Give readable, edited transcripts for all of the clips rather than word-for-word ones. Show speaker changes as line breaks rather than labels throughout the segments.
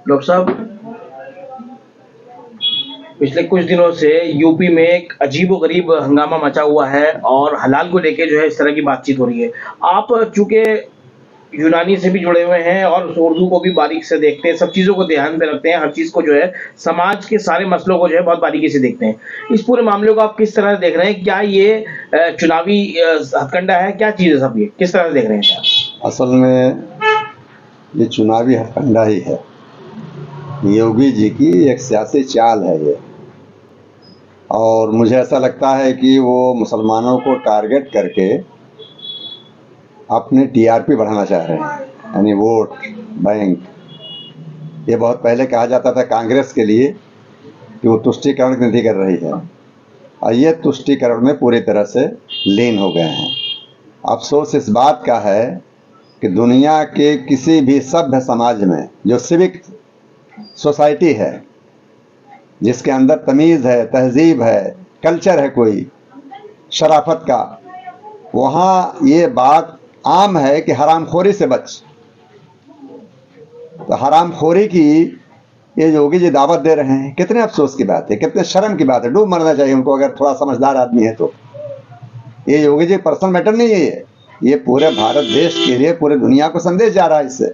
Doctor साहब, पिछले कुछ दिनों से यूपी में एक अजीबो-गरीब हंगामा मचा हुआ है और हलाल को लेके जो है इस तरह की बातचीत हो रही है। आप चूँकि यूनानी से भी जुड़े हुए हैं और उर्दू को भी बारीक से देखते हैं, सब चीज़ों को ध्यान में रखते हैं, हर चीज़ को जो है समाज के सारे मसलों को जो है बहुत बारीकी से देखते हैं। इस पूरे मामले को आप किस तरह से देख रहे हैं? क्या ये चुनावी हथकंडा है? क्या चीज़ है सब ये? किस तरह से देख रहे हैं आप?
असल में ये चुनावी हथकंडा ही है। योगी जी की एक सियासी चाल है ये, और मुझे ऐसा लगता है कि वो मुसलमानों को टारगेट करके अपने टीआरपी बढ़ाना चाह रहे हैं, यानी वोट बैंक। ये बहुत पहले कहा जाता था कांग्रेस के लिए कि वो तुष्टीकरण की नीति कर रही है, और ये तुष्टीकरण में पूरी तरह से लीन हो गए हैं। अफसोस इस बात का है कि दुनिया के किसी भी सभ्य समाज में जो सिविक सोसाइटी है, जिसके अंदर तमीज़ है, तहजीब है, कल्चर है, कोई शराफत का, वहाँ ये बात आम है कि हरामखोरी से बच। तो हरामखोरी की ये योगी जी दावत दे रहे हैं, कितने अफसोस की बात है, कितने शर्म की बात है। डूब मरना चाहिए उनको, अगर थोड़ा समझदार आदमी है तो। ये योगी जी पर्सनल मैटर नहीं है, ये पूरे भारत देश के लिए, पूरे दुनिया को संदेश जा रहा है इससे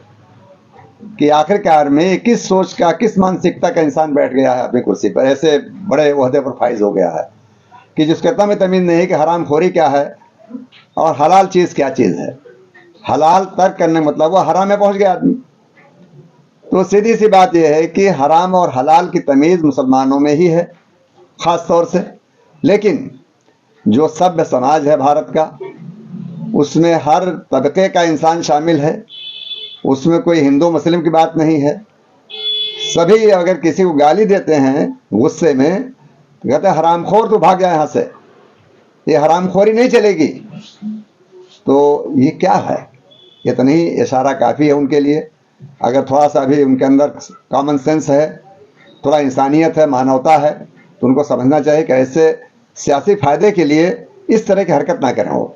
कि आखिरकार में किस सोच का, किस मानसिकता का इंसान बैठ गया है अपनी कुर्सी पर, ऐसे बड़े ओहदे पर फाइज हो गया है कि जिसके इतना में तमीज़ नहीं है कि हरामखोरी क्या है और हलाल चीज़ क्या चीज़ है। हलाल तर्क करने मतलब वो हराम में पहुंच गया आदमी। तो सीधी सी बात यह है कि हराम और हलाल की तमीज़ मुसलमानों में ही है ख़ास तौर से, लेकिन जो सभ्य समाज है भारत का, उसमें हर तबके का इंसान शामिल है। उसमें कोई हिंदू मुस्लिम की बात नहीं है। सभी अगर किसी को गाली देते हैं गुस्से में, तो कहते हैं हरामखोर, तो भाग जाए यहाँ से, ये हरामखोरी नहीं चलेगी। तो ये क्या है? इतना ही इशारा काफ़ी है उनके लिए। अगर थोड़ा सा भी उनके अंदर कॉमन सेंस है, थोड़ा इंसानियत है, मानवता है, तो उनको समझना चाहिए कि ऐसे सियासी फायदे के लिए इस तरह की हरकत ना करें वो।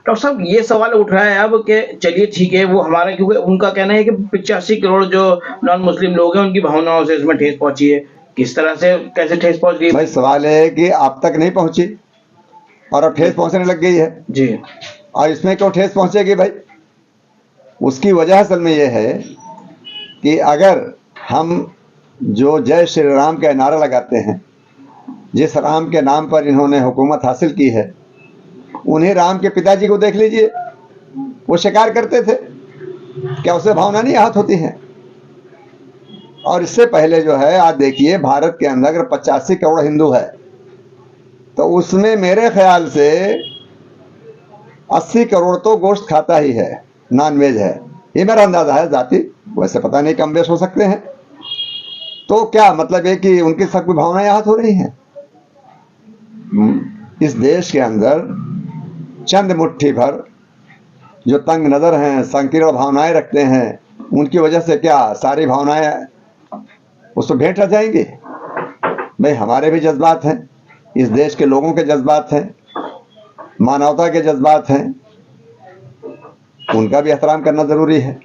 डॉक्टर साहब, ये सवाल उठ रहा है अब कि चलिए ठीक है, वो हमारा, क्योंकि उनका कहना है कि 85 करोड़ जो नॉन मुस्लिम लोग हैं, उनकी भावनाओं से इसमें ठेस पहुंची है। किस तरह से, कैसे ठेस पहुंच गई?
भाई सवाल है कि आप तक नहीं पहुंची और अब ठेस पहुंचने लग गई है
जी।
और इसमें क्यों ठेस पहुंचेगी भाई? उसकी वजह असल में यह है कि अगर हम जो जय श्री राम का नारा लगाते हैं, जिस राम के नाम पर इन्होंने हुकूमत हासिल की है, उन्हीं राम के पिताजी को देख लीजिए, वो शिकार करते थे, क्या उससे भावना नहीं आहत होती है? और इससे पहले जो है, आज देखिए भारत के अंदर अगर 85 करोड़ हिंदू है, तो उसमें मेरे ख्याल से 80 करोड़ तो गोश्त खाता ही है, नॉन वेज है। ये मेरा अंदाजा है जाति, वैसे पता नहीं, कम बेश हो सकते हैं। तो क्या मतलब है कि उनकी सबकी भावनाएं आहत हो रही हैं? इस देश के अंदर चंद मुट्ठी भर जो तंग नज़र हैं, संकीर्ण भावनाएं रखते हैं, उनकी वजह से क्या सारी भावनाएं उसको भेंट रह जाएंगी? भाई हमारे भी जज्बात हैं, इस देश के लोगों के जज्बात हैं, मानवता के जज्बात हैं, उनका भी एहतराम करना ज़रूरी है।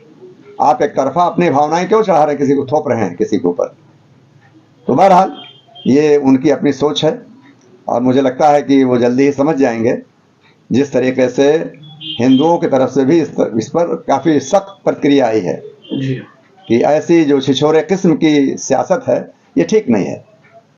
आप एक तरफा अपनी भावनाएं क्यों चढ़ा रहे हैं, किसी को थोप रहे हैं किसी के ऊपर? तो बहरहाल ये उनकी अपनी सोच है, और मुझे लगता है कि वो जल्दी ही समझ जाएंगे। जिस तरीके से हिंदुओं की तरफ से भी इस पर काफ़ी सख्त प्रतिक्रिया आई है
जी।
कि ऐसी जो छिछोरे किस्म की सियासत है, ये ठीक नहीं है।